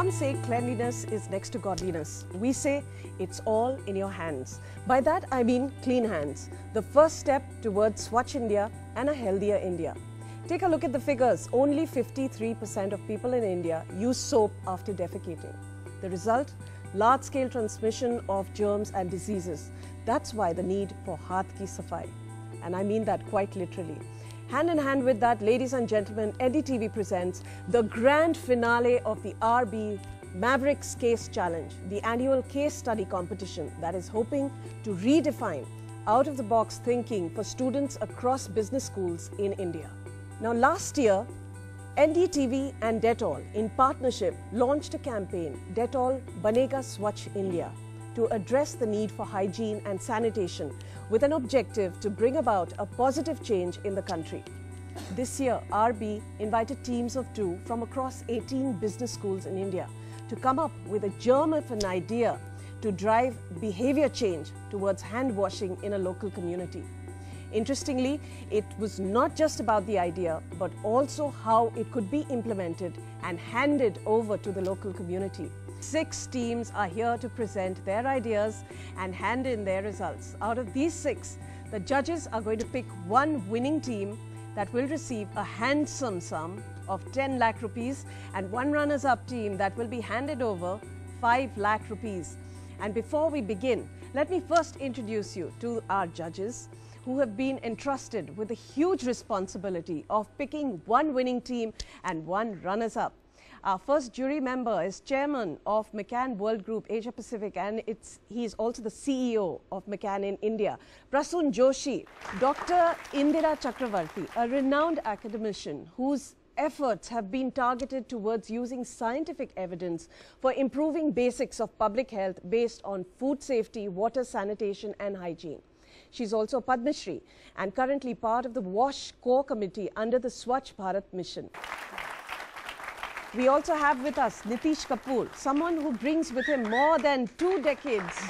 Some say cleanliness is next to godliness. We say it's all in your hands. By that I mean clean hands, the first step towards Swachh India and a healthier India. Take a look at the figures. Only 53% of people in India use soap after defecating. The result? Large-scale transmission of germs and diseases. That's why the need for Haath Ki Safai. And I mean that quite literally. Hand in hand with that, ladies and gentlemen, NDTV presents the grand finale of the RB Mavericks Case Challenge, the annual case study competition that is hoping to redefine out-of-the-box thinking for students across business schools in India. Now, last year, NDTV and Dettol, in partnership, launched a campaign, Dettol Banega Swachh India, to address the need for hygiene and sanitation with an objective to bring about a positive change in the country. This year, RB invited teams of 2 from across 18 business schools in India to come up with a germ of an idea to drive behavior change towards hand washing in a local community. Interestingly, it was not just about the idea, but also how it could be implemented and handed over to the local community. 6 teams are here to present their ideas and hand in their results. Out of these 6, the judges are going to pick one winning team that will receive a handsome sum of 10 lakh rupees and one runners-up team that will be handed over 5 lakh rupees. And before we begin, let me first introduce you to our judges who have been entrusted with the huge responsibility of picking one winning team and one runners-up. Our first jury member is chairman of McCann World Group Asia Pacific, and he is also the CEO of McCann in India. Prasoon Joshi, Dr. Indira Chakravarti, a renowned academician whose efforts have been targeted towards using scientific evidence for improving basics of public health based on food safety, water sanitation and hygiene. She's also Padma Shri and currently part of the WASH Core Committee under the Swachh Bharat Mission. We also have with us Nitish Kapoor, someone who brings with him more than 2 decades.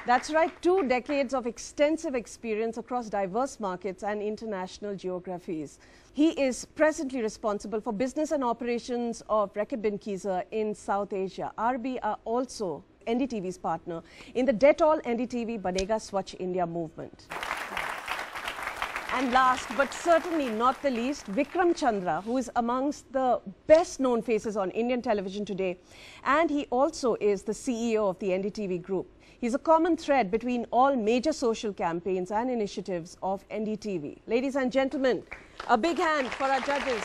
That's right, 2 decades of extensive experience across diverse markets and international geographies. He is presently responsible for business and operations of Reckitt Benckiser in South Asia. RB are also NDTV's partner in the Dettol NDTV Banega Swachh India movement. And last but certainly not the least, Vikram Chandra, who is amongst the best known faces on Indian television today. And he also is the CEO of the NDTV group. He's a common thread between all major social campaigns and initiatives of NDTV. Ladies and gentlemen, a big hand for our judges.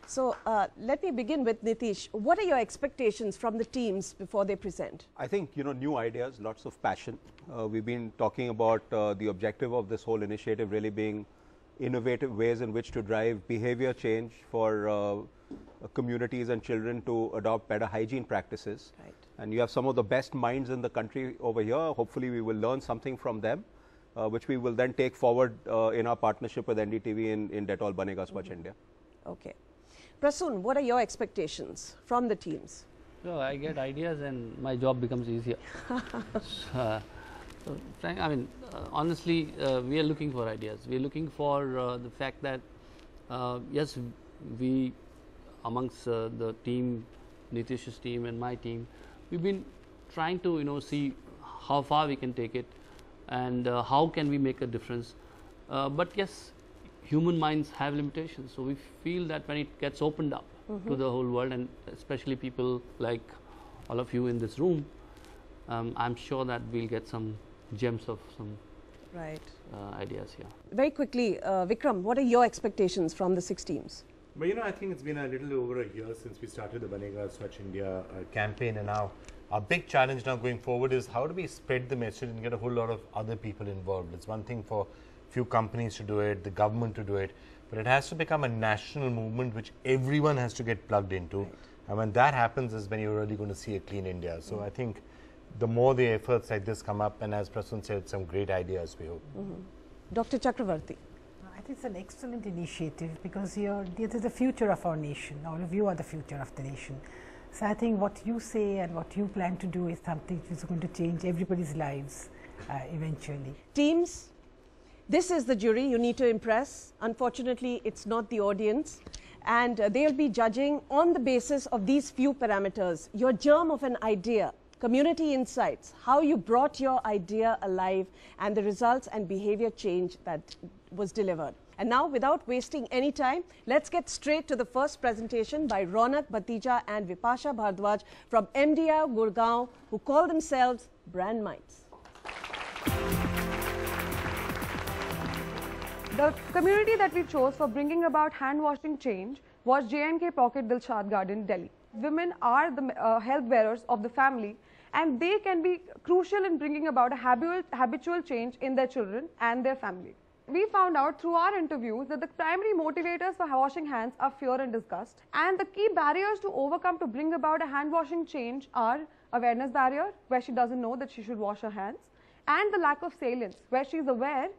So let me begin with Nitish. What are your expectations from the teams before they present? I think, new ideas, lots of passion. We've been talking about the objective of this whole initiative really being innovative ways in which to drive behavior change for communities and children to adopt better hygiene practices. Right. And you have some of the best minds in the country over here. Hopefully we will learn something from them, which we will then take forward in our partnership with NDTV in Dettol Banega Swachh India. Okay. Prasoon, what are your expectations from the teams? So I get ideas and my job becomes easier. Honestly, we are looking for ideas. We are looking for the fact that, yes, we amongst the team, Nitish's team and my team, we've been trying to, see how far we can take it and how can we make a difference. But yes, human minds have limitations, so we feel that when it gets opened up to the whole world, and especially people like all of you in this room, I'm sure that we'll get some gems of some ideas here. Very quickly, Vikram, what are your expectations from the 6 teams? But I think it's been a little over a year since we started the Banega Swachh India campaign, and now our big challenge now going forward is how do we spread the message and get a whole lot of other people involved. It's one thing for few companies to do it, the government to do it, but it has to become a national movement which everyone has to get plugged into. Right. And when that happens is when you're really going to see a clean India. So I think the more the efforts like this come up, and as Prasoon said, some great ideas we hope. Dr. Chakravarti. I think it's an excellent initiative because this is the future of our nation. All of you are the future of the nation. So I think what you say and what you plan to do is something which is going to change everybody's lives eventually. Teams, This is the jury you need to impress. Unfortunately, it's not the audience. And they'll be judging on the basis of these few parameters: your germ of an idea, community insights, how you brought your idea alive, and the results and behavior change that was delivered. And now, without wasting any time, let's get straight to the first presentation by Ronak Batija and Vipasha Bhardwaj from MDR Gurgaon, who call themselves brand minds. The community that we chose for bringing about hand washing change was J&K Pocket Dilshad Garden, Delhi. Women are the health bearers of the family, and they can be crucial in bringing about a habitual change in their children and their family. We found out through our interviews that the primary motivators for washing hands are fear and disgust, and the key barriers to overcome to bring about a hand washing change are awareness barrier, where she doesn't know that she should wash her hands, and the lack of salience, where she is aware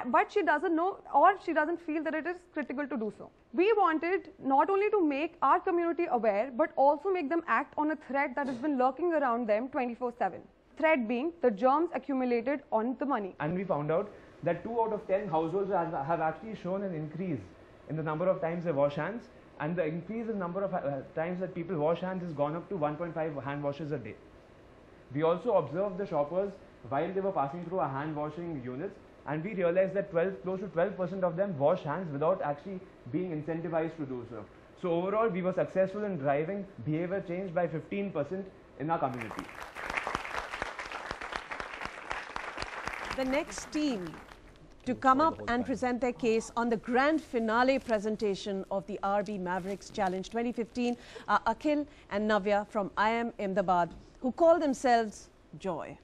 but she doesn't know or she doesn't feel that it is critical to do so. We wanted not only to make our community aware, but also make them act on a threat that has been lurking around them 24/7. Threat being the germs accumulated on the money. And we found out that 2 out of 10 households have actually shown an increase in the number of times they wash hands, and the increase in number of times that people wash hands has gone up to 1.5 hand washes a day. We also observed the shoppers while they were passing through our hand washing units, and we realized that close to 12% of them wash hands without actually being incentivized to do so. So overall, we were successful in driving behavior change by 15% in our community. The next team to come up and present their case on the grand finale presentation of the RB Mavericks Challenge 2015 are Akhil and Navya from IIM Ahmedabad, who call themselves Joy.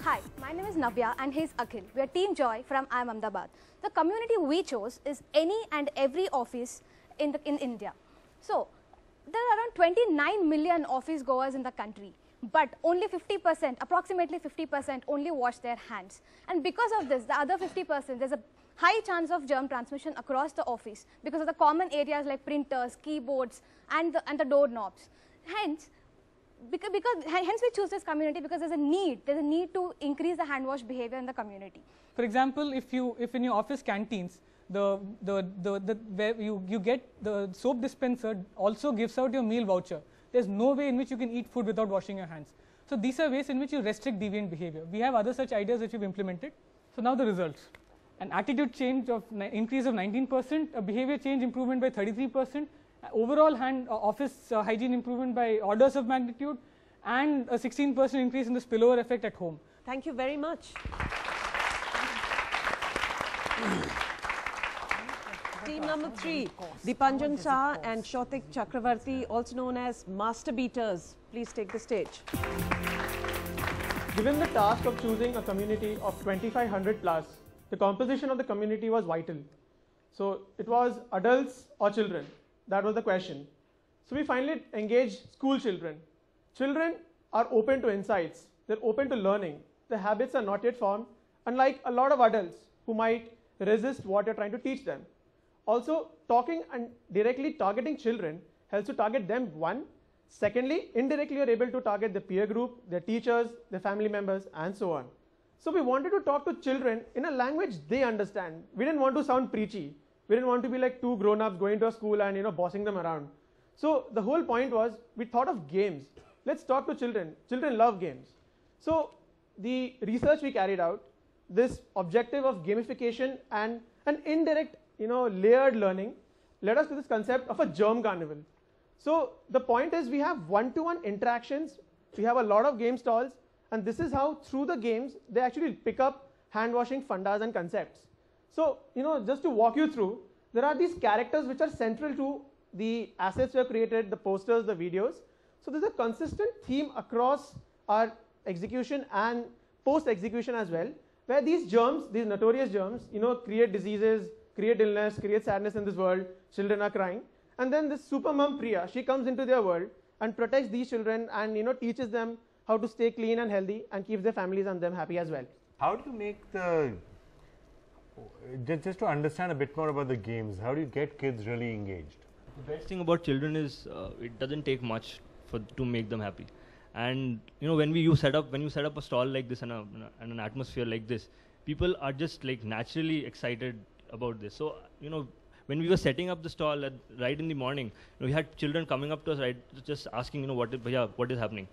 Hi, my name is Navya and he's Akhil. We are Team Joy from IIM Ahmedabad. The community we chose is any and every office in India. So, there are around 29 million office goers in the country, but only 50%, approximately 50% only wash their hands. And because of this, the other 50%, there's a high chance of germ transmission across the office because of the common areas like printers, keyboards, and the doorknobs. Hence, hence we choose this community because there's a need to increase the hand wash behavior in the community. For example, if in your office canteens, where you get the soap dispenser also gives out your meal voucher. There's no way in which you can eat food without washing your hands. So these are ways in which you restrict deviant behavior. We have other such ideas which we've implemented. So now the results: an attitude change of increase of 19%, a behavior change improvement by 33%, overall office hygiene improvement by orders of magnitude, and a 16% increase in the spillover effect at home. Thank you very much. Team number 3, Dipanjan Saha and Shautik Chakravarti, also known as Master Beaters. Please take the stage. Given the task of choosing a community of 2500 plus, the composition of the community was vital. So it was adults or children. That was the question. So we finally engaged school children. Children are open to insights. They're open to learning. The habits are not yet formed, unlike a lot of adults who might resist what you're trying to teach them. Also, talking and directly targeting children helps to target them, one. Secondly, indirectly you're able to target the peer group, their teachers, their family members, and so on. So we wanted to talk to children in a language they understand. We didn't want to sound preachy. We didn't want to be like two grown-ups going to a school and bossing them around. So the whole point was we thought of games. Let's talk to children. Children love games. So the research we carried out, this objective of gamification and an indirect layered learning led us to this concept of a germ carnival. So the point is we have one-to-one interactions. We have a lot of game stalls, and this is how through the games they actually pick up hand washing fundas and concepts. So just to walk you through, there are these characters which are central to the assets we have created, the posters, the videos. So there's a consistent theme across our execution and post-execution as well, where these germs, these notorious germs, create diseases, create illness, create sadness in this world. Children are crying. And then this super mom Priya, she comes into their world and protects these children and teaches them how to stay clean and healthy and keeps their families and them happy as well. How do you make just to understand a bit more about the games, how do you get kids really engaged? The best thing about children is it doesn't take much to make them happy. And you know, when you set up a stall like this and an atmosphere like this, people are just like naturally excited about this. So you know, when we were setting up the stall right in the morning, you know, we had children coming up to us, right, just asking, you know, what is happening,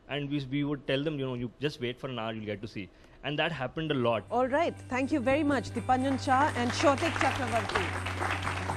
and we would tell them, you know, you just wait for an hour, you'll get to see. And that happened a lot. All right, thank you very much, Dipanjan Shah and Shotik Chakravarti.